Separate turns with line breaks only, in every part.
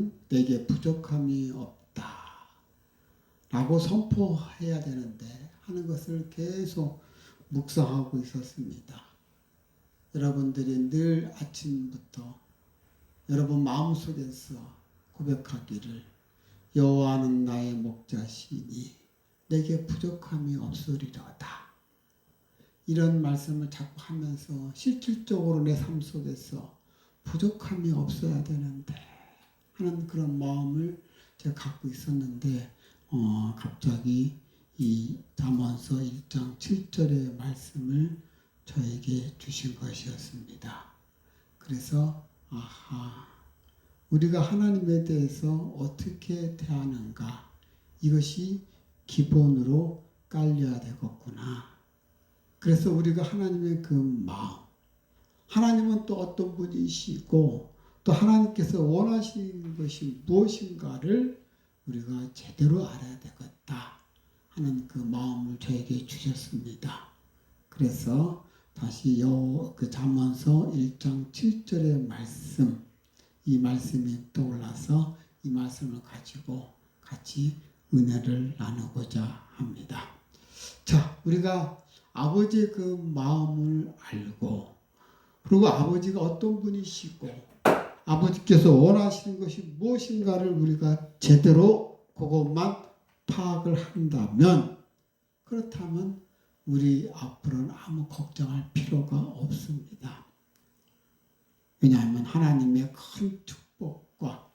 나는 내게 부족함이 없다 라고 선포해야 되는데 하는 것을 계속 묵상하고 있었습니다. 여러분들이 늘 아침부터 여러분 마음속에서 고백하기를 여호와는 나의 목자시니 내게 부족함이 없으리로다. 이런 말씀을 자꾸 하면서 실질적으로 내 삶 속에서 부족함이 없어야 되는데 하는 그런 마음을 제가 갖고 있었는데 갑자기 이 잠언서 1장 7절의 말씀을 저에게 주신 것이었습니다. 그래서 우리가 하나님에 대해서 어떻게 대하는가 이것이 기본으로 깔려야 되겠구나. 그래서 우리가 하나님의 그 마음, 하나님은 또 어떤 분이시고 또 하나님께서 원하시는 것이 무엇인가를 우리가 제대로 알아야 되겠다 하는 그 마음을 저에게 주셨습니다. 그래서 다시 그 잠언서 1장 7절의 말씀, 이 말씀이 떠올라서 이 말씀을 가지고 같이 은혜를 나누고자 합니다. 자, 우리가 아버지의 그 마음을 알고 그리고 아버지가 어떤 분이시고 아버지께서 원하시는 것이 무엇인가를 우리가 제대로 그것만 파악을 한다면 그렇다면 우리 앞으로는 아무 걱정할 필요가 없습니다. 왜냐하면 하나님의 큰 축복과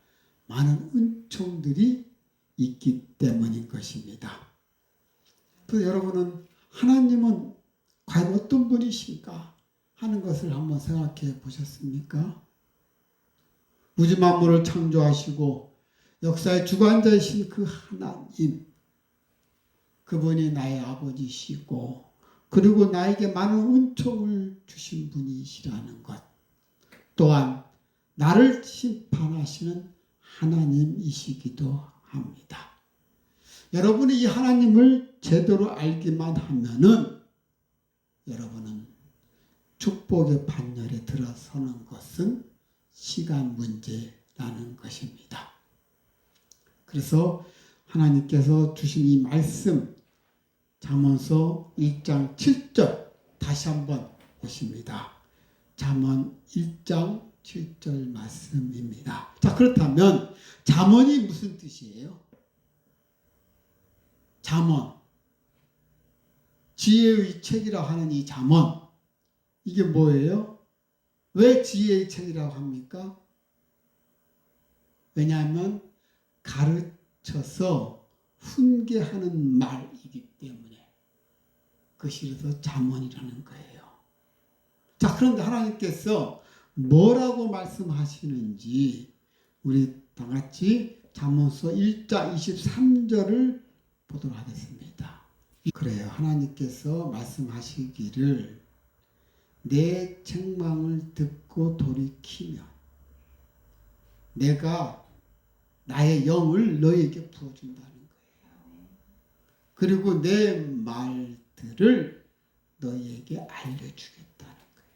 많은 은총들이 있기 때문인 것입니다. 그래서 여러분은 하나님은 과연 어떤 분이신가 하는 것을 한번 생각해 보셨습니까? 우주 만물을 창조하시고 역사의 주관자이신 그 하나님, 그분이 나의 아버지시고 그리고 나에게 많은 은총을 주신 분이시라는 것, 또한 나를 심판하시는 하나님이시기도 합니다. 여러분이 이 하나님을 제대로 알기만 하면은 여러분은 축복의 반열에 들어서는 것은 시간 문제라는 것입니다. 그래서 하나님께서 주신 이 말씀 잠언서 1장 7절 다시 한번 보십니다. 잠언 1장 7절 말씀입니다. 자, 그렇다면 잠언이 무슨 뜻이에요? 잠언, 지혜의 책이라 하는 이 잠언, 이게 뭐예요? 왜 지혜의 책이라고 합니까? 왜냐하면 가르쳐서 훈계하는 말이기 때문에 그것이 그래서 잠언이라는 거예요. 자, 그런데 하나님께서 뭐라고 말씀하시는지 우리 다 같이 잠언서 1장 23절을 보도록 하겠습니다. 그래요. 하나님께서 말씀하시기를 내 책망을 듣고 돌이키면 내가 나의 영을 너에게 부어준다는 거예요. 그리고 내 말들을 너에게 알려주겠다는 거예요.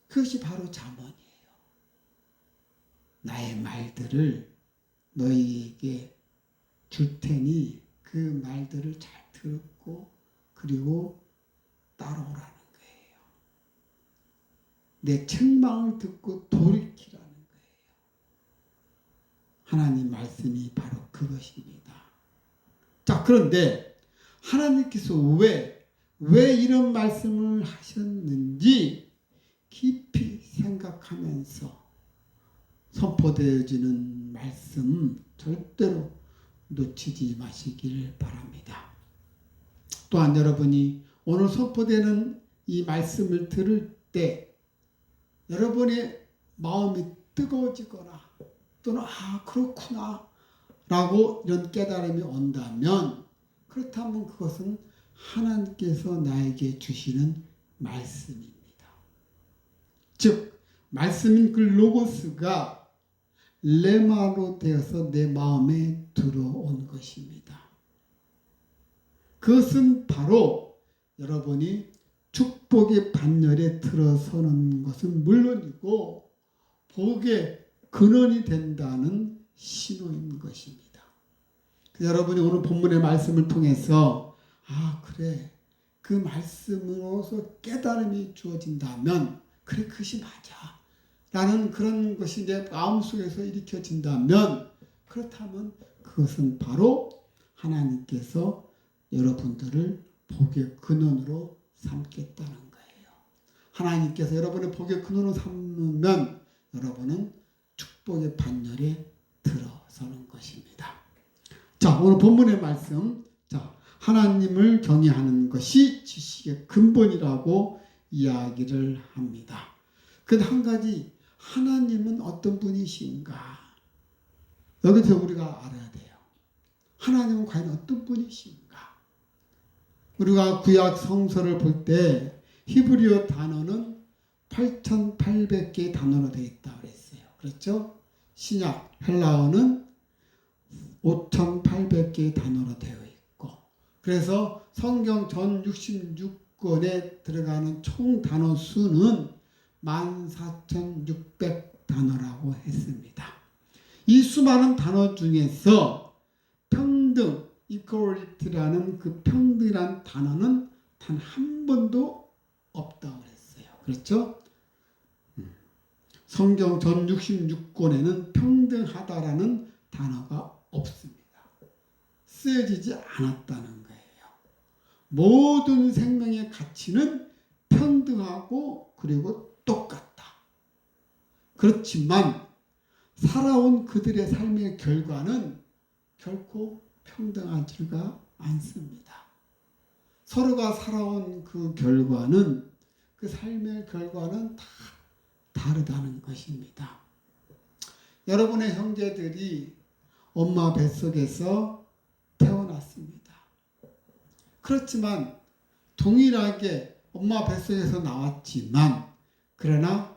그것이 바로 잠언이에요. 나의 말들을 너에게 줄 테니 그 말들을 잘 듣고 그리고 따라오라는 거예요. 내 책망을 듣고 돌이키라는 거예요. 하나님 말씀이 바로 그것입니다. 자, 그런데 하나님께서 왜 이런 말씀을 하셨는지 깊이 생각하면서 선포되어지는 말씀 절대로 놓치지 마시길 바랍니다. 또한 여러분이 오늘 선포되는 이 말씀을 들을 때 여러분의 마음이 뜨거워지거나 또는 그렇구나 라고 이런 깨달음이 온다면 그렇다면 그것은 하나님께서 나에게 주시는 말씀입니다. 즉 말씀인 그 로고스가 레마로 되어서 내 마음에 들어온 것입니다. 그것은 바로 여러분이 축복의 반열에 들어서는 것은 물론이고 복의 근원이 된다는 신호인 것입니다. 여러분이 오늘 본문의 말씀을 통해서 그래, 그 말씀으로서 깨달음이 주어진다면 그래, 그것이 맞아 라는 그런 것이 내 마음속에서 일으켜진다면, 그렇다면 그것은 바로 하나님께서 여러분들을 복의 근원으로 삼겠다는 거예요. 하나님께서 여러분의 복의 근원으로 삼으면 여러분은 축복의 반열에 들어서는 것입니다. 자, 오늘 본문의 말씀, 자, 하나님을 경외하는 것이 지식의 근본이라고 이야기를 합니다. 근데 한 가지, 하나님은 어떤 분이신가? 여기서 우리가 알아야 돼요. 하나님은 과연 어떤 분이신가? 우리가 구약 성서를 볼 때 히브리어 단어는 8,800개의 단어로 되어 있다고 그랬어요. 그렇죠? 신약 헬라어는 5,800개의 단어로 되어 있고, 그래서 성경 전 66권에 들어가는 총 단어 수는 14,600 단어라고 했습니다. 이 수많은 단어 중에서 평등, equality라는 그 평등이라는 단어는 단 한 번도 없다고 했어요. 그렇죠? 성경 전 66권에는 평등하다라는 단어가 없습니다. 쓰여지지 않았다는 거예요. 모든 생명의 가치는 평등하고 그리고 똑같다. 그렇지만 살아온 그들의 삶의 결과는 결코 평등하지가 않습니다. 서로가 살아온 그 결과는, 그 삶의 결과는 다 다르다는 것입니다. 여러분의 형제들이 엄마 뱃속에서 태어났습니다. 그렇지만 동일하게 엄마 뱃속에서 나왔지만, 그러나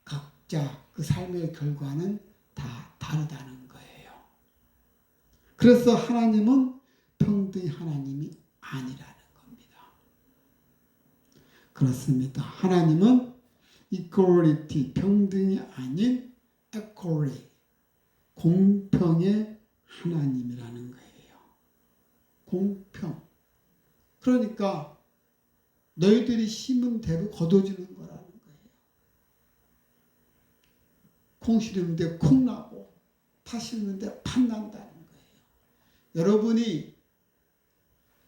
각자 그 삶의 결과는 다 다르다는 거예요. 그래서 하나님은 평등의 하나님이 아니라는 겁니다. 그렇습니다. 하나님은 equality, 평등이 아닌 equality, 공평의 하나님이라는 거예요. 공평. 그러니까 너희들이 심은 대로 거둬주는 거라는 거예요. 콩 심는데 콩 나고 파 심는데 팥 난다는 거예요. 여러분이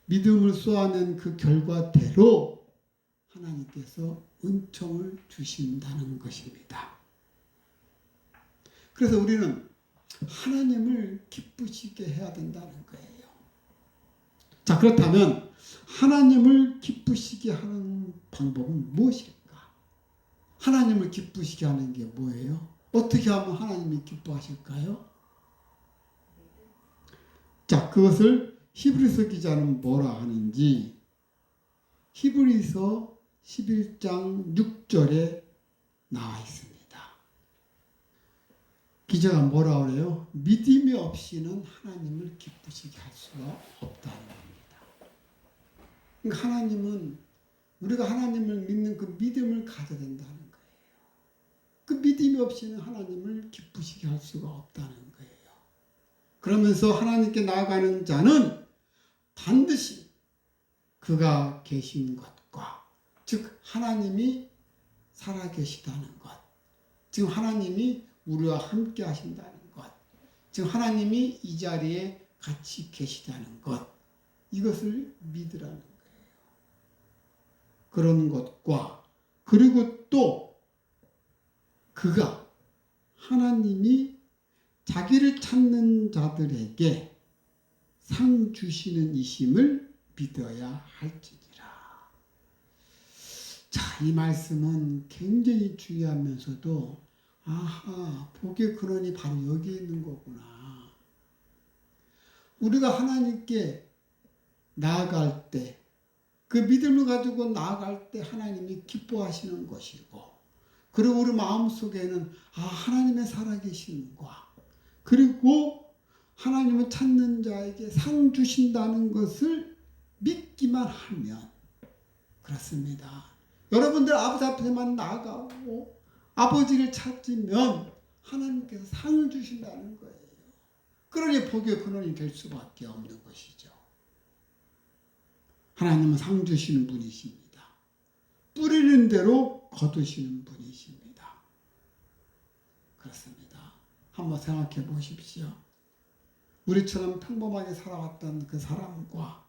믿음을 쏘아낸 그 결과대로 하나님께서 은총을 주신다는 것입니다. 그래서 우리는 하나님을 기쁘시게 해야 된다는 거예요. 자, 그렇다면 하나님을 기쁘시게 하는 방법은 무엇일까? 하나님을 기쁘시게 하는 게 뭐예요? 어떻게 하면 하나님이 기뻐하실까요? 자, 그것을 히브리서 기자는 뭐라 하는지 히브리서 11장 6절에 나와 있습니다. 기자가 뭐라 그래요? 믿음이 없이는 하나님을 기쁘시게 할 수가 없다는 겁니다. 그러니까 하나님은, 우리가 하나님을 믿는 그 믿음을 가져야 된다는 거예요. 그 믿음이 없이는 하나님을 기쁘시게 할 수가 없다는 거예요. 그러면서 하나님께 나아가는 자는 반드시 그가 계신 것과, 즉 하나님이 살아계시다는 것, 지금 하나님이 우리와 함께 하신다는 것, 지금 하나님이 이 자리에 같이 계시다는 것, 이것을 믿으라는 거예요. 그런 것과, 그리고 또 그가, 하나님이 자기를 찾는 자들에게 상 주시는 이심을 믿어야 할지니라. 자, 이 말씀은 굉장히 중요하면서도, 아하, 복의 근원이 바로 여기 있는 거구나. 우리가 하나님께 나아갈 때, 그 믿음을 가지고 나아갈 때 하나님이 기뻐하시는 것이고, 그리고 우리 마음속에는 하나님의 살아계심과, 그리고 하나님을 찾는 자에게 상 주신다는 것을 믿기만 하면, 그렇습니다. 여러분들 아버지 앞에만 나아가고 아버지를 찾으면 하나님께서 상을 주신다는 거예요. 그러니 복의 근원이 될 수밖에 없는 것이죠. 하나님은 상 주시는 분이십니다. 뿌리는 대로 거두시는 분이십니다. 그렇습니다. 한번 생각해 보십시오. 우리처럼 평범하게 살아왔던 그 사람과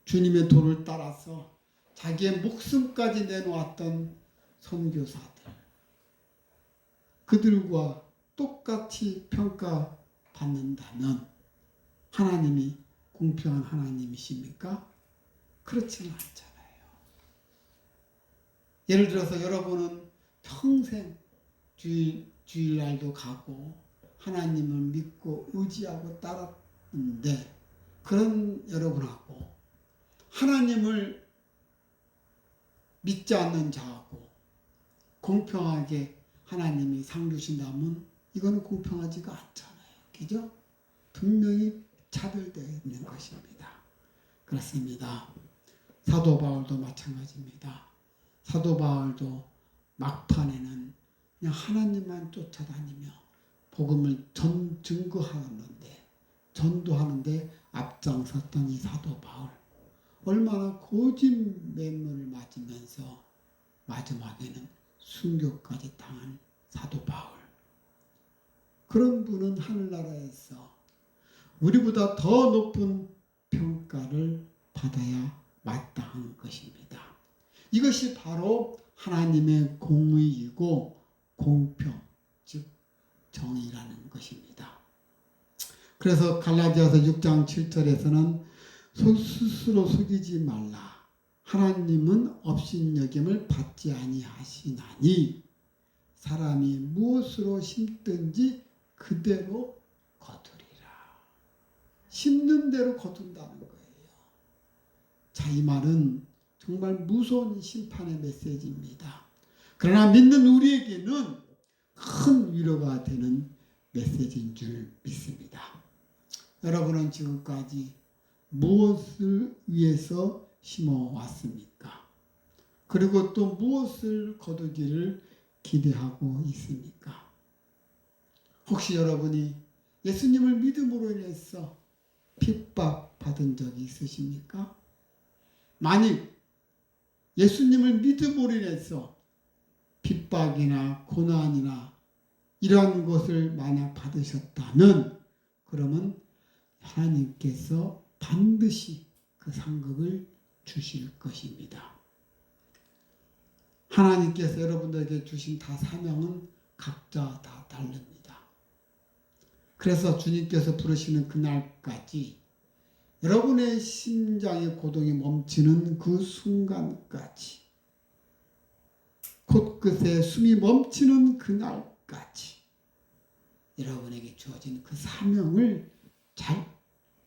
주님의 도를 따라서 자기의 목숨까지 내놓았던 선교사들, 그들과 똑같이 평가받는다면 하나님이 공평한 하나님이십니까? 그렇지는 않잖아요. 예를 들어서 여러분은 평생 주일날도 가고 하나님을 믿고 의지하고 따랐는데, 그런 여러분하고 하나님을 믿지 않는 자하고 공평하게 하나님이 상 주신다면 이거는 공평하지가 않잖아요. 그죠? 분명히 차별되는 것입니다. 그렇습니다. 사도 바울도 마찬가지입니다. 사도 바울도 막판에는 그냥 하나님만 쫓아다니며 복음을 증거하는데, 전도하는데 앞장섰던 이 사도 바울, 얼마나 고진맹문을 맞으면서 마지막에는 순교까지 당한 사도 바울. 그런 분은 하늘나라에서 우리보다 더 높은 평가를 받아야 마땅한 것입니다. 이것이 바로 하나님의 공의이고 공평, 즉 정의라는 것입니다. 그래서 갈라디아서 6장 7절에서는 스스로 속이지 말라. 하나님은 업신여김을 받지 아니하시나니 사람이 무엇으로 심든지 그대로 거두리라. 심는 대로 거둔다는 거예요. 자, 이 말은 정말 무서운 심판의 메시지입니다. 그러나 믿는 우리에게는 큰 위로가 되는 메시지인 줄 믿습니다. 여러분은 지금까지 무엇을 위해서 심어왔습니까? 그리고 또 무엇을 거두기를 기대하고 있습니까? 혹시 여러분이 예수님을 믿음으로 인해서 핍박받은 적이 있으십니까? 만일 예수님을 믿음으로 인해서 핍박이나 고난이나 이러한 것을 만약 받으셨다면, 그러면 하나님께서 반드시 그 상급을 주실 것입니다. 하나님께서 여러분들에게 주신 다 사명은 각자 다 다릅니다. 그래서 주님께서 부르시는 그날까지, 여러분의 심장의 고동이 멈추는 그 순간까지, 코끝에 숨이 멈추는 그날까지 여러분에게 주어진 그 사명을 잘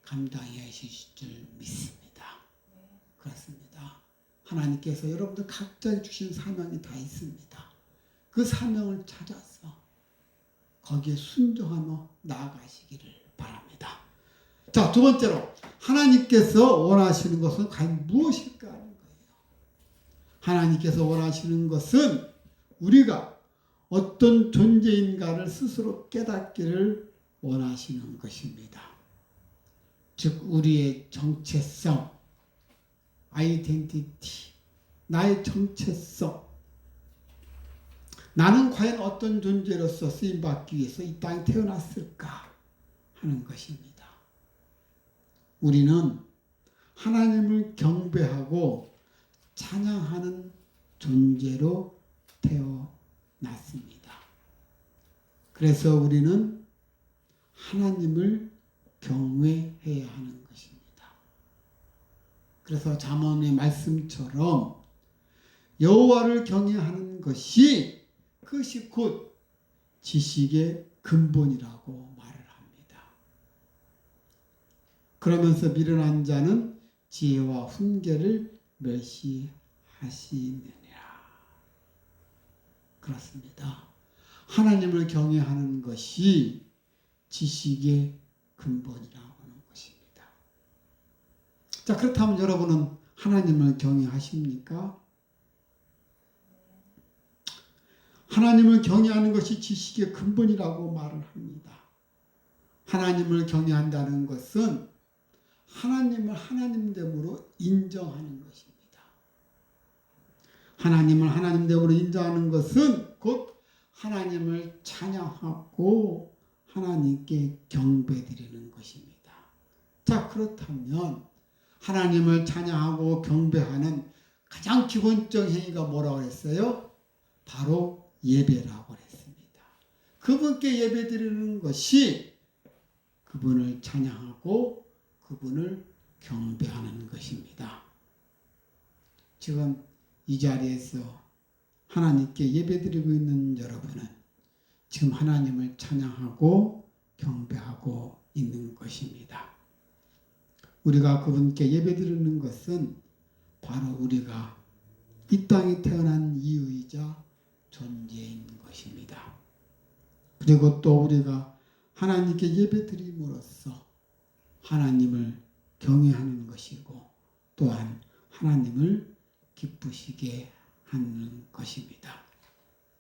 감당해야 하실 줄 믿습니다. 그렇습니다. 하나님께서 여러분들 각자에 주신 사명이 다 있습니다. 그 사명을 찾아서 거기에 순종하며 나아가시기를 바랍니다. 자, 두 번째로 하나님께서 원하시는 것은 과연 무엇일까 하는 거예요. 하나님께서 원하시는 것은 우리가 어떤 존재인가를 스스로 깨닫기를 원하시는 것입니다. 즉 우리의 정체성, 아이덴티티, 나의 정체성, 나는 과연 어떤 존재로서 쓰임받기 위해서 이 땅에 태어났을까 하는 것입니다. 우리는 하나님을 경배하고 찬양하는 존재로 태어났습니다. 그래서 우리는 하나님을 경외해야 하는 것입니다. 그래서 잠언의 말씀처럼 여호와를 경외하는 것이, 그것이 곧 지식의 근본이라고 말을 합니다. 그러면서 미련한 자는 지혜와 훈계를 멸시하시느니라. 그렇습니다. 하나님을 경외하는 것이 지식의 근본이라고 하는 것입니다. 자, 그렇다면 여러분은 하나님을 경외하십니까? 하나님을 경외하는 것이 지식의 근본이라고 말을 합니다. 하나님을 경외한다는 것은 하나님을 하나님됨으로 인정하는 것입니다. 하나님을 하나님됨으로 인정하는 것은 곧 하나님을 찬양하고 하나님께 경배드리는 것입니다. 자, 그렇다면 하나님을 찬양하고 경배하는 가장 기본적 행위가 뭐라고 했어요? 바로 예배라고 했습니다. 그분께 예배드리는 것이 그분을 찬양하고 그분을 경배하는 것입니다. 지금 이 자리에서 하나님께 예배드리고 있는 여러분은 지금 하나님을 찬양하고 경배하고 있는 것입니다. 우리가 그분께 예배드리는 것은 바로 우리가 이 땅에 태어난 이유이자 존재인 것입니다. 그리고 또 우리가 하나님께 예배드림으로써 하나님을 경외하는 것이고 또한 하나님을 기쁘시게 하는 것입니다.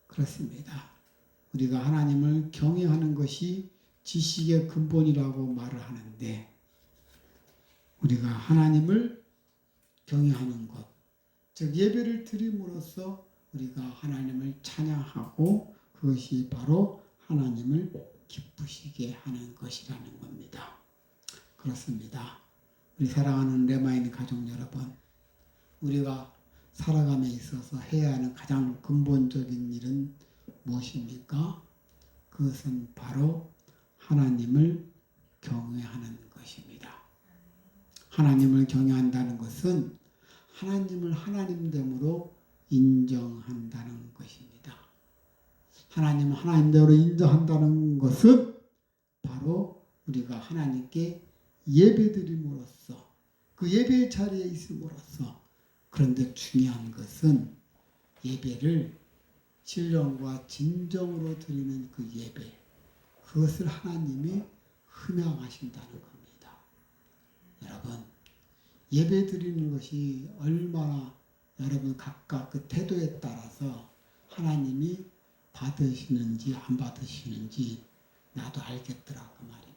그렇습니다. 우리가 하나님을 경외하는 것이 지식의 근본이라고 말을 하는데 우리가 하나님을 경외하는 것, 즉 예배를 드림으로써 우리가 하나님을 찬양하고 그것이 바로 하나님을 기쁘시게 하는 것이라는 겁니다. 그렇습니다. 우리 사랑하는 레마인 가족 여러분, 우리가 살아감에 있어서 해야 하는 가장 근본적인 일은 무엇입니까? 그것은 바로 하나님을 경외하는 것입니다. 하나님을 경외한다는 것은 하나님을 하나님됨으로 인정한다는 것입니다. 하나님을 하나님됨으로 인정한다는 것은 바로 우리가 하나님께 예배드림으로써 그 예배의 자리에 있음으로써 그런데 중요한 것은 예배를 신령과 진정으로 드리는 그 예배 그것을 하나님이 흠양하신다는 겁니다. 여러분 예배 드리는 것이 얼마나 여러분 각각 그 태도에 따라서 하나님이 받으시는지 안 받으시는지 나도 알겠더라고 말입니다.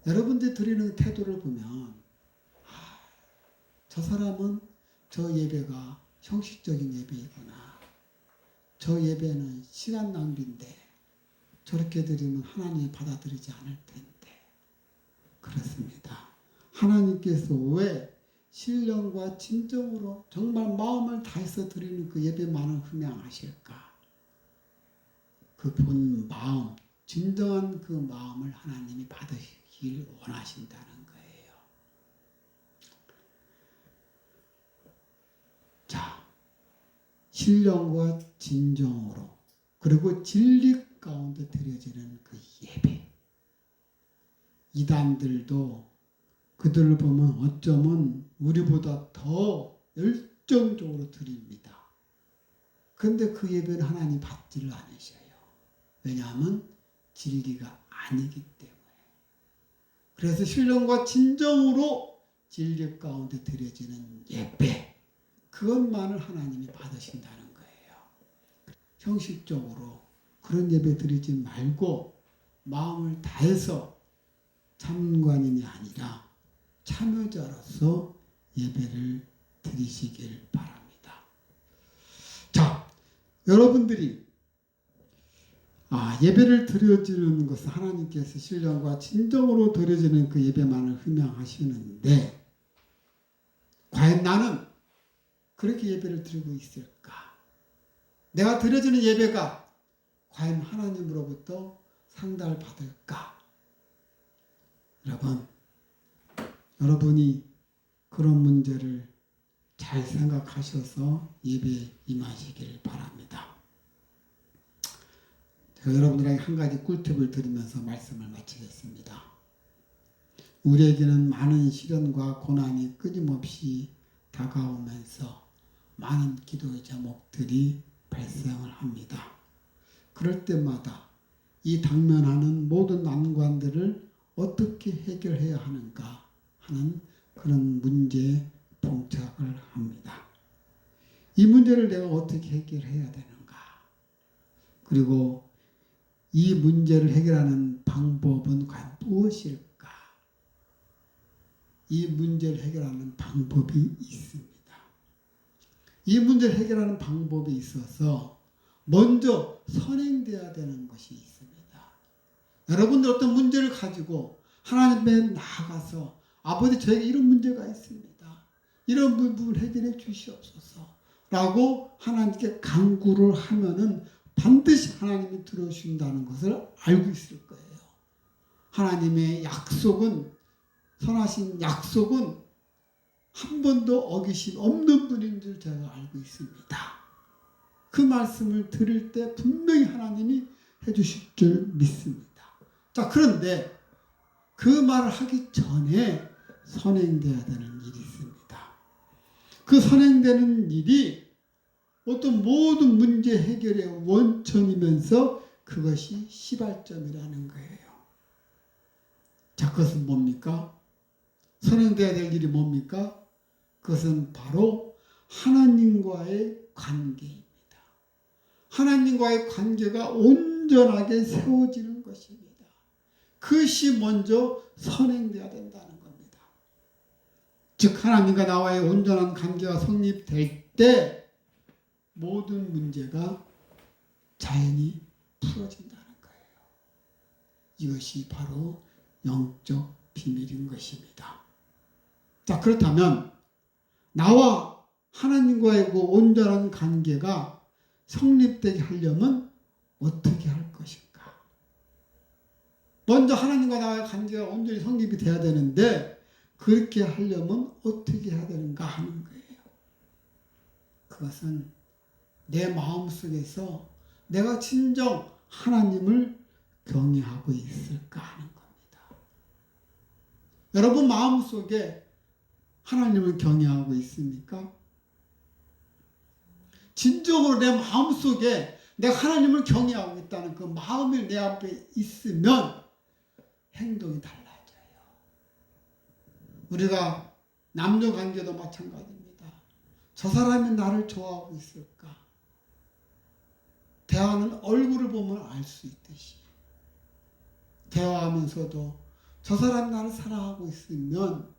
여러분들 드리는 태도를 보면 저 사람은 저 예배가 형식적인 예배이구나. 저 예배는 시간 낭비인데 저렇게 드리면 하나님이 받아들이지 않을 텐데. 그렇습니다. 하나님께서 왜 신령과 진정으로 정말 마음을 다해서 드리는 그 예배만을 흠양하실까? 그 본 마음, 진정한 그 마음을 하나님이 받으시길 원하신다는 거예요. 자, 신령과 진정으로 그리고 진리 가운데 드려지는 그 예배. 이단들도 그들을 보면 어쩌면 우리보다 더 열정적으로 드립니다. 그런데 그 예배는 하나님 받지를 않으셔요. 왜냐하면 진리가 아니기 때문에. 그래서 신령과 진정으로 진리 가운데 드려지는 예배, 그것만을 하나님이 받으신다는 거예요. 형식적으로 그런 예배 드리지 말고 마음을 다해서 참관인이 아니라 참여자로서 예배를 드리시길 바랍니다. 자, 여러분들이 예배를 드려지는 것은 하나님께서 신령과 진정으로 드려지는 그 예배만을 흠양하시는데 과연 나는 그렇게 예배를 드리고 있을까? 내가 드려지는 예배가 과연 하나님으로부터 상달을 받을까? 여러분이 그런 문제를 잘 생각하셔서 예배에 임하시길 바랍니다. 제가 여러분들에게 한 가지 꿀팁을 드리면서 말씀을 마치겠습니다. 우리에게는 많은 시련과 고난이 끊임없이 다가오면서 많은 기도의 제목들이 발생을 합니다. 그럴 때마다 이 당면하는 모든 난관들을 어떻게 해결해야 하는가 하는 그런 문제에 봉착을 합니다. 이 문제를 내가 어떻게 해결해야 되는가? 그리고 이 문제를 해결하는 방법은 과연 무엇일까? 이 문제를 해결하는 방법이 있습니다. 이 문제를 해결하는 방법이 있어서 먼저 선행되어야 되는 것이 있습니다. 여러분들 어떤 문제를 가지고 하나님께 나아가서 아버지 저에게 이런 문제가 있습니다. 이런 부분을 해결해 주시옵소서 라고 하나님께 간구를 하면은 반드시 하나님이 들어주신다는 것을 알고 있을 거예요. 하나님의 약속은, 선하신 약속은 한 번도 어기심 없는 분인 줄 제가 알고 있습니다. 그 말씀을 들을 때 분명히 하나님이 해주실 줄 믿습니다. 자, 그런데 그 말을 하기 전에 선행돼야 되는 일이 있습니다. 그 선행되는 일이 어떤 모든 문제 해결의 원천이면서 그것이 시발점이라는 거예요. 자, 그것은 뭡니까? 선행돼야 될 일이 뭡니까? 그것은 바로 하나님과의 관계입니다. 하나님과의 관계가 온전하게 세워지는 것입니다. 그것이 먼저 선행돼야 된다는 겁니다. 즉 하나님과 나와의 온전한 관계가 성립될 때 모든 문제가 자연히 풀어진다는 거예요. 이것이 바로 영적 비밀인 것입니다. 자, 그렇다면 나와 하나님과의 그 온전한 관계가 성립되게 하려면 어떻게 할 것인가? 먼저 하나님과 나와의 관계가 온전히 성립이 돼야 되는데 그렇게 하려면 어떻게 해야 되는가 하는 거예요. 그것은 내 마음속에서 내가 진정 하나님을 경외하고 있을까 하는 겁니다. 여러분 마음속에 하나님을 경외하고 있습니까? 진정으로 내 마음속에 내가 하나님을 경외하고 있다는 그 마음이 내 앞에 있으면 행동이 달라져요. 우리가 남녀 관계도 마찬가지입니다. 저 사람이 나를 좋아하고 있을까? 대화는 얼굴을 보면 알 수 있듯이 대화하면서도 저 사람이 나를 사랑하고 있으면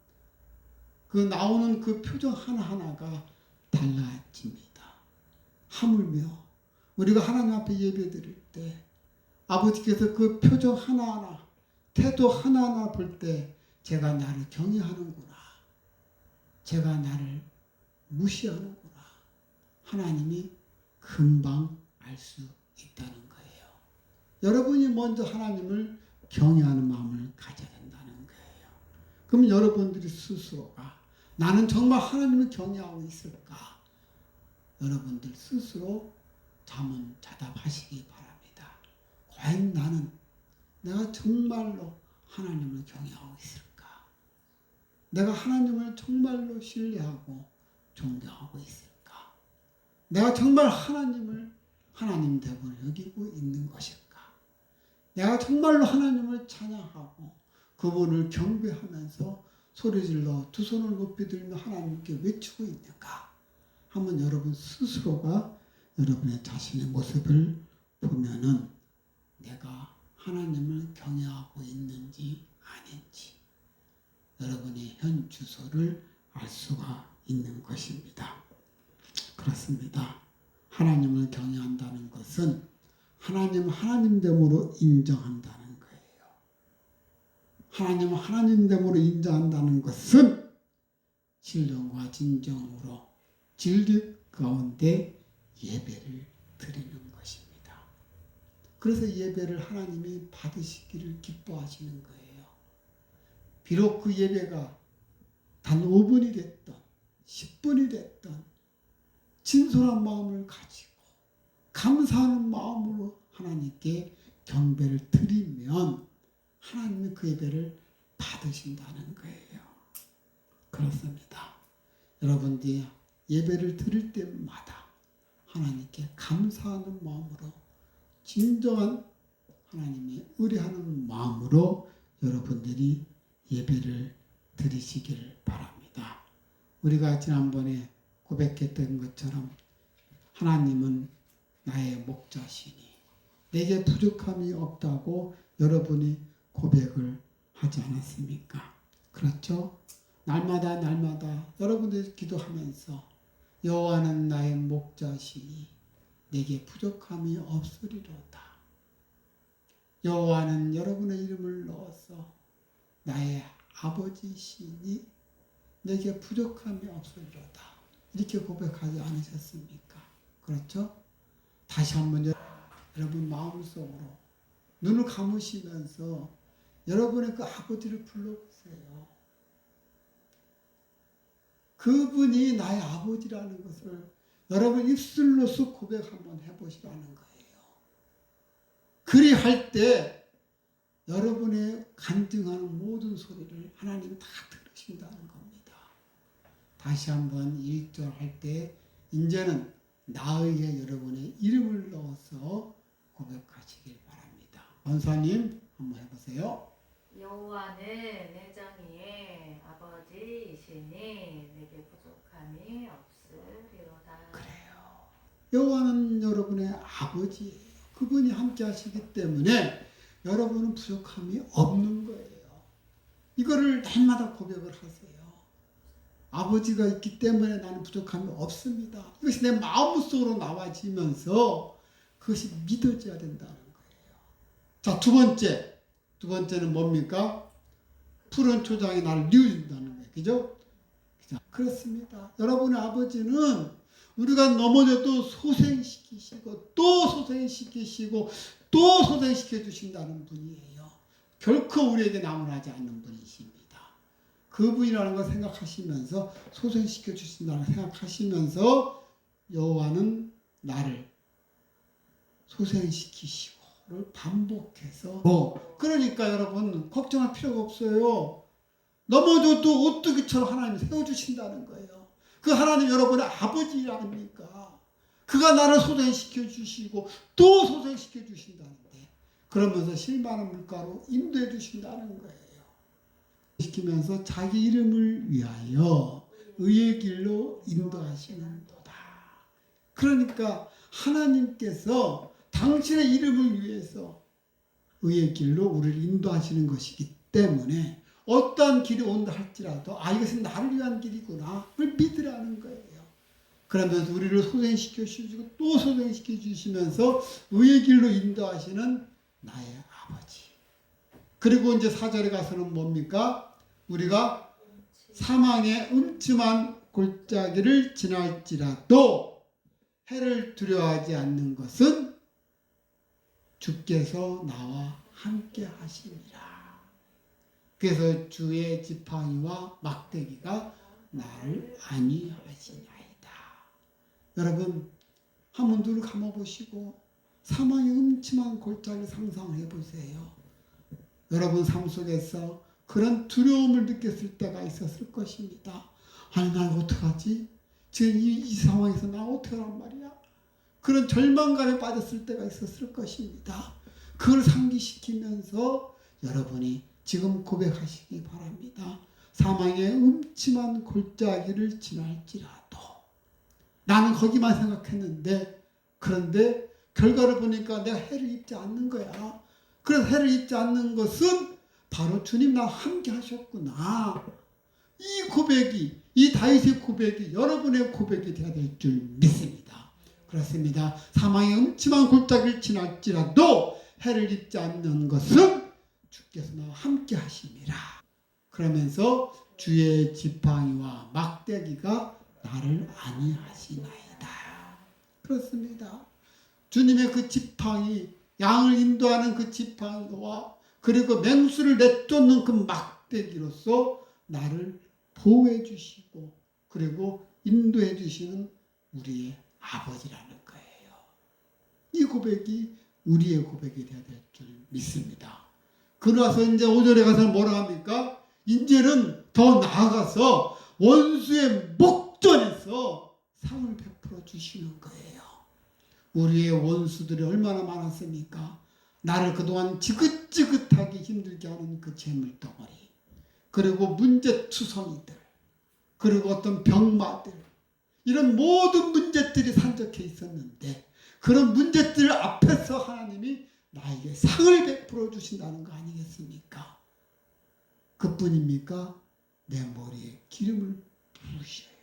그 나오는 그 표정 하나하나가 달라집니다. 하물며 우리가 하나님 앞에 예배 드릴 때 아버지께서 그 표정 하나하나 태도 하나하나 볼 때 제가 나를 경외하는구나. 제가 나를 무시하는구나. 하나님이 금방 알 수 있다는 거예요. 여러분이 먼저 하나님을 경외하는 마음을 가져야 된다는 거예요. 그럼 여러분들이 스스로가 나는 정말 하나님을 경외하고 있을까? 여러분들 스스로 자문자답하시기 바랍니다. 과연 나는 내가 정말로 하나님을 경외하고 있을까? 내가 하나님을 정말로 신뢰하고 존경하고 있을까? 내가 정말 하나님을 하나님 대본을 여기고 있는 것일까? 내가 정말로 하나님을 찬양하고 그분을 경배하면서 소리질러 두 손을 높이 들며 하나님께 외치고 있는가? 한번 여러분 스스로가 여러분의 자신의 모습을 보면은 내가 하나님을 경외하고 있는지 아닌지 여러분의 현 주소를 알 수가 있는 것입니다. 그렇습니다. 하나님을 경외한다는 것은 하나님됨으로 인정한다는 거예요. 하나님을 하나님됨으로 인정한다는 것은 신령과 진정으로 진리 가운데 예배를 드리는 것입니다. 그래서 예배를 하나님이 받으시기를 기뻐하시는 거예요. 비록 그 예배가 단 5분이 됐던 10분이 됐던 진솔한 마음을 가지고 감사하는 마음으로 하나님께 경배를 드리면 하나님이 그 예배를 받으신다는 거예요. 그렇습니다. 여러분들이 예배를 드릴 때마다 하나님께 감사하는 마음으로 진정한 하나님의 의뢰하는 마음으로 여러분들이 예배를 드리시기를 바랍니다. 우리가 지난번에 고백했던 것처럼 하나님은 나의 목자시니 내게 부족함이 없다고 여러분이 고백을 하지 않았습니까? 그렇죠? 날마다 여러분들이 기도하면서 여호와는 나의 목자시니 내게 부족함이 없으리로다. 여호와는 여러분의 이름을 넣어서 나의 아버지시니 내게 부족함이 없으리로다. 이렇게 고백하지 않으셨습니까? 그렇죠? 다시 한번 여러분 마음속으로 눈을 감으시면서 여러분의 그 아버지를 불러보세요. 그분이 나의 아버지라는 것을 여러분 입술로서 고백 한번 해보시라는 거예요. 그리할 때 여러분의 간증하는 모든 소리를 하나님 다 들으신다는 겁니다. 다시 한번 1절 할 때 이제는 나에게 여러분의 이름을 넣어서 고백하시길 바랍니다. 원사님 한번 해보세요.
여호와는 내 정의의 아버지이시니 내게 부족함이 없으리로다.
그래요. 여호와는 여러분의 아버지예요. 그분이 함께 하시기 때문에 여러분은 부족함이 없는 거예요. 이거를 날마다 고백을 하세요. 아버지가 있기 때문에 나는 부족함이 없습니다. 이것이 내 마음속으로 나와지면서 그것이 믿어져야 된다는 거예요. 자, 두 번째는 뭡니까? 푸른 초장이 나를 뉘어준다는 거예요. 그죠? 그렇습니다. 여러분의 아버지는 우리가 넘어져도 소생시키시고 또 소생시키시고 또 소생시켜 주신다는 분이에요. 결코 우리에게 나무라지 않는 분이십니다. 그분이라는 걸 생각하시면서 소생시켜 주신다는 생각하시면서 여호와는 나를 소생시키시고를 반복해서 그러니까 여러분 걱정할 필요가 없어요. 넘어져도 오뚜기처럼 하나님이 세워주신다는 거예요. 그 하나님 여러분의 아버지라니까. 그가 나를 소생시켜 주시고 또 소생시켜 주신다는데 그러면서 실만한 물가로 인도해 주신다는 거예요. 시키면서 자기 이름을 위하여 의의 길로 인도하시는도다. 그러니까 하나님께서 당신의 이름을 위해서 의의 길로 우리를 인도하시는 것이기 때문에 어떠한 길이 온다 할지라도 이것은 나를 위한 길이구나 를 믿으라는 거예요. 그러면서 우리를 소생시켜 주시고 또 소생시켜 주시면서 의의 길로 인도하시는 나의 아버지. 그리고 이제 4절에 가서는 뭡니까? 우리가 사망의 음침한 골짜기를 지날지라도 해를 두려워하지 않는 것은 주께서 나와 함께 하시니라. 그래서 주의 지팡이와 막대기가 나를 안위하시나이다. 여러분 한번 눈을 감아보시고 사망의 음침한 골짜기를 상상해 보세요. 여러분 삶 속에서 그런 두려움을 느꼈을 때가 있었을 것입니다. 아니 난 어떡하지? 지금 이 상황에서 나 어떡하란 말이야? 그런 절망감에 빠졌을 때가 있었을 것입니다. 그걸 상기시키면서 여러분이 지금 고백하시기 바랍니다. 사망의 음침한 골짜기를 지날지라도 나는 거기만 생각했는데 그런데 결과를 보니까 내가 해를 입지 않는 거야. 그래서 해를 입지 않는 것은 바로 주님 나와 함께 하셨구나. 이 고백이 이 다윗의 고백이 여러분의 고백이 되어야 될 줄 믿습니다. 그렇습니다. 사망의 음침한 골짜기를 지날지라도 해를 입지 않는 것은 주께서 나와 함께 하심이라. 그러면서 주의 지팡이와 막대기가 나를 안위하시나이다. 그렇습니다. 주님의 그 지팡이, 양을 인도하는 그 지팡이와 그리고 맹수를 내쫓는 그 막대기로서 나를 보호해 주시고 그리고 인도해 주시는 우리의 아버지라는 거예요. 이 고백이 우리의 고백이 되어야 될 줄 믿습니다. 그러나서 이제 5절에 가서 뭐라 합니까? 이제는 더 나아가서 원수의 목전에서 상을 베풀어 주시는 거예요. 우리의 원수들이 얼마나 많았습니까? 나를 그동안 지긋지긋하게 힘들게 하는 그 재물덩어리, 그리고 문제투성이들, 그리고 어떤 병마들, 이런 모든 문제들이 산적해 있었는데 그런 문제들 앞에서 하나님이 나에게 상을 베풀어 주신다는 거 아니겠습니까? 그뿐입니까? 내 머리에 기름을 부으셔요.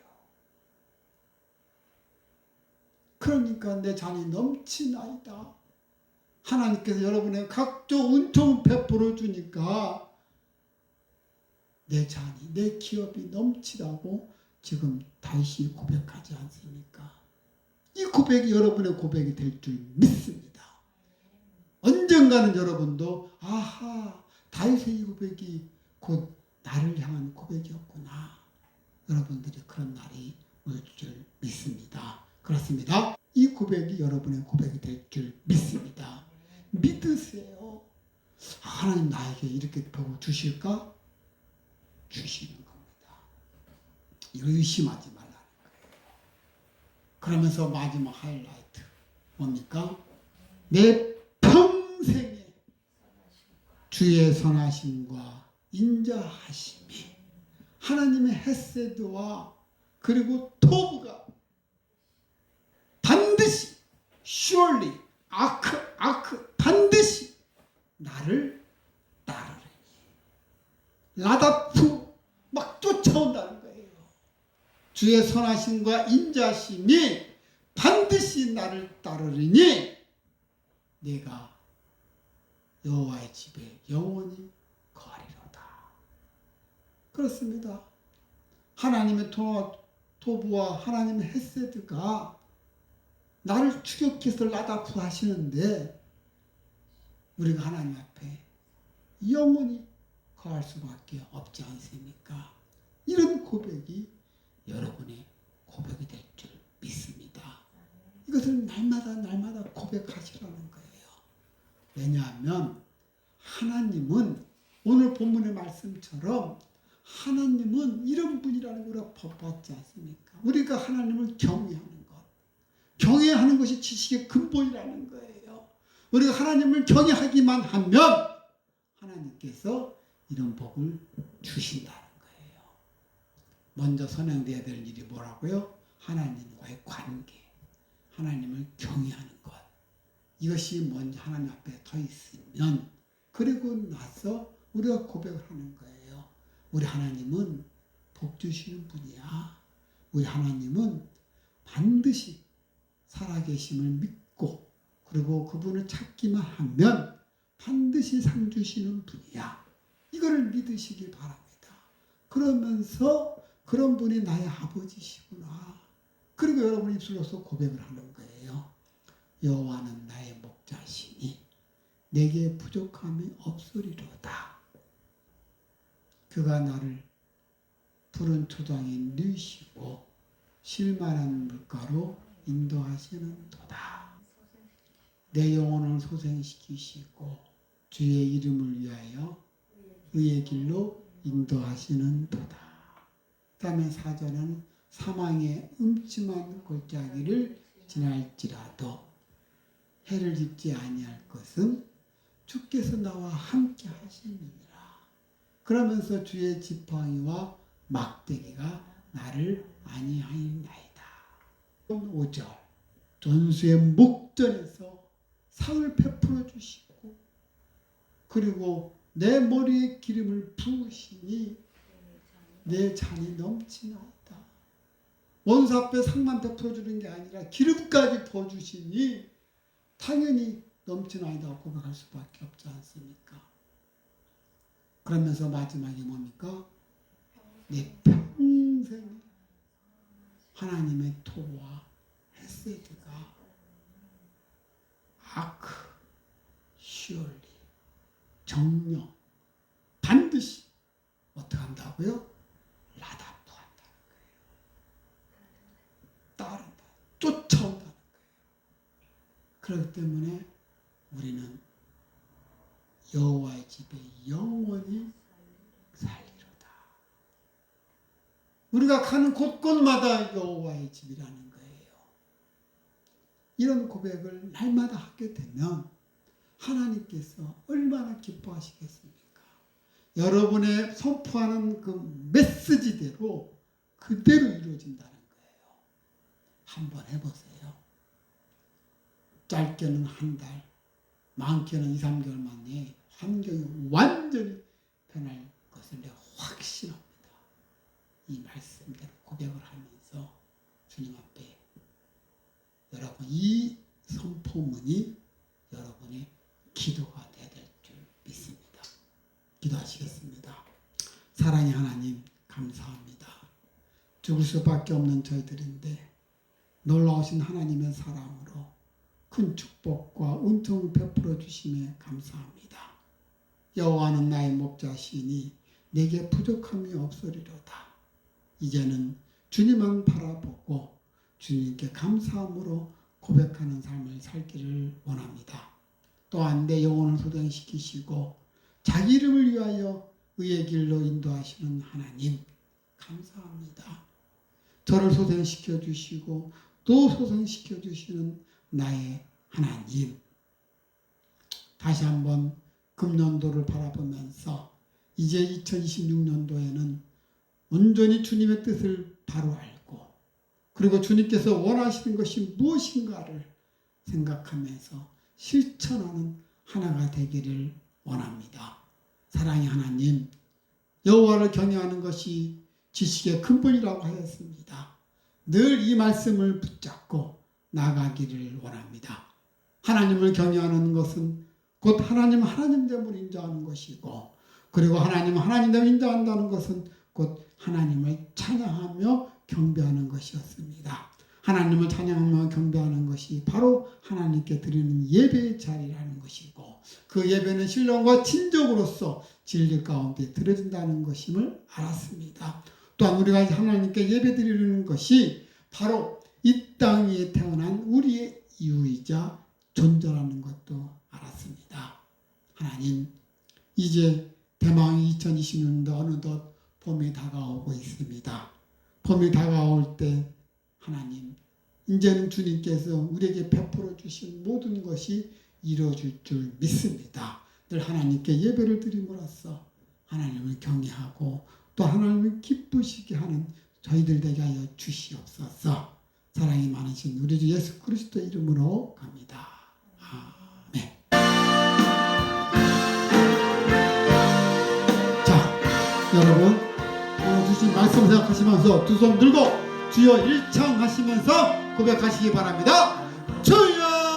그러니까 내 잔이 넘치나이다. 하나님께서 여러분의 각종 은총을 베풀어 주니까 내 잔이, 내 기업이 넘치다고 지금 다시 고백하지 않습니까? 이 고백이 여러분의 고백이 될 줄 믿습니다. 언젠가는 여러분도 아하, 다윗의 이 고백이 곧 나를 향한 고백이었구나. 여러분들이 그런 날이 올 줄 믿습니다. 그렇습니다. 이 고백이 여러분의 고백이 될 줄 믿습니다. 믿으세요. 하나님 나에게 이렇게 복 주실까? 주시는 겁니다. 의심하지 말라는 거예요. 그러면서 마지막 하이라이트 뭡니까? 내 평생에 주의 선하심과 인자하심이 하나님의 헤세드와 그리고 토브가 반드시 surely 아크 반드시 나를 따르리니 라다프 막 쫓아온다는 거예요. 주의 선하심과 인자심이 반드시 나를 따르리니 내가 여호와의 집에 영원히 거하리로다. 그렇습니다. 하나님의 토부와 하나님의 헤세드가 나를 추격해서 라다프 하시는데 우리가 하나님 앞에 영원히 거할 수밖에 없지 않습니까? 이런 고백이 여러분의 고백이 될 줄 믿습니다. 이것을 날마다 고백하시라는 거예요. 왜냐하면 하나님은 오늘 본문의 말씀처럼 하나님은 이런 분이라는 걸 우리가 봤지 않습니까? 우리가 하나님을 경외하는 것. 경외하는 것이 지식의 근본이라는 거예요. 우리가 하나님을 경외하기만 하면 하나님께서 이런 복을 주신다는 거예요. 먼저 선행되어야 될 일이 뭐라고요? 하나님과의 관계. 하나님을 경외하는 것. 이것이 먼저 하나님 앞에 더 있으면 그리고 나서 우리가 고백을 하는 거예요. 우리 하나님은 복 주시는 분이야. 우리 하나님은 반드시 살아계심을 믿고 그리고 그분을 찾기만 하면 반드시 상 주시는 분이야. 이거를 믿으시기 바랍니다. 그러면서 그런 분이 나의 아버지시구나. 그리고 여러분 입술로서 고백을 하는 거예요. 여호와는 나의 목자시니 내게 부족함이 없으리로다. 그가 나를 푸른 초장에 누이시고 실만한 물가로 인도하시는 도다. 내 영혼을 소생시키시고 주의 이름을 위하여 의의 길로 인도하시는 도다. 그 다음에 4절은 사망의 음침한 골짜기를 지날지라도 해를 입지 아니할 것은 주께서 나와 함께 하심이니라. 그러면서 주의 지팡이와 막대기가 나를 안위하였나이다. 5절 전수의 목전에서 상을 베풀어 주시고 그리고 내 머리에 기름을 부으시니 내 잔이 넘치나이다. 원수 앞에 상만 베풀어 주는 게 아니라 기름까지 부어주시니 당연히 넘치나이다 고백할 수밖에 없지 않습니까? 그러면서 마지막에 뭡니까? 내 평생에 하나님의 토와 헤세드가 아크, 시올리, 정령 반드시 어떻게 한다고요? 라다프 한다는 거예요. 따른다. 쫓아온다는 거예요. 그렇기 때문에 우리는 여호와의 집에 영원히 살리로다. 우리가 가는 곳곳마다 여호와의 집이라는 거예요. 이런 고백을 날마다 하게 되면 하나님께서 얼마나 기뻐하시겠습니까? 여러분의 선포하는 그 메시지대로 그대로 이루어진다는 거예요. 한번 해보세요. 짧게는 한 달, 많게는 2, 3개월 만에 환경이 완전히 변할 것을 내가 확신합니다. 이 말씀대로 고백을 하면서 주님 앞에 여러분 이 선포문이 여러분의 기도가 되어야 될 줄 믿습니다. 기도하시겠습니다. 사랑의 하나님 감사합니다. 죽을 수밖에 없는 저희들인데 놀라우신 하나님의 사랑으로 큰 축복과 은총을 베풀어 주심에 감사합니다. 여호와는 나의 목자시니 내게 부족함이 없으리로다. 이제는 주님만 바라보고 주님께 감사함으로 고백하는 삶을 살기를 원합니다. 또한 내 영혼을 소생시키시고 자기 이름을 위하여 의의 길로 인도하시는 하나님 감사합니다. 저를 소생시켜 주시고 또 소생시켜 주시는 나의 하나님, 다시 한번 금년도를 바라보면서 이제 2026년도에는 온전히 주님의 뜻을 바로 알고 그리고 주님께서 원하시는 것이 무엇인가를 생각하면서 실천하는 하나가 되기를 원합니다. 사랑의 하나님, 여호와를 경외하는 것이 지식의 근본이라고 하였습니다. 늘 이 말씀을 붙잡고 나가기를 원합니다. 하나님을 경외하는 것은 곧 하나님됨을 인정하는 것이고 그리고 하나님됨을 인정한다는 것은 곧 하나님을 찬양하며 경배하는 것이었습니다. 하나님을 찬양하며 경배하는 것이 바로 하나님께 드리는 예배의 자리라는 것이고 그 예배는 신령과 진정으로서 진리 가운데 드려진다는 것임을 알았습니다. 또한 우리가 하나님께 예배드리는 것이 바로 이 땅 위에 태어난 우리의 이유이자 존재라는 것도 알았습니다. 하나님, 이제 대망 2020년도 어느덧 봄이 다가오고 있습니다. 봄이 다가올 때 하나님, 이제는 주님께서 우리에게 베풀어 주신 모든 것이 이루어질 줄 믿습니다. 늘 하나님께 예배를 드림으로써 하나님을 경외하고 또 하나님을 기쁘시게 하는 저희들 되게 하여 주시옵소서. 사랑이 많으신 우리 주 예수 그리스도의 이름으로 갑니다. 아멘. 자, 여러분 오늘 주신 말씀 생각하시면서 두 손 들고 주여 일창 하시면서 고백하시기 바랍니다.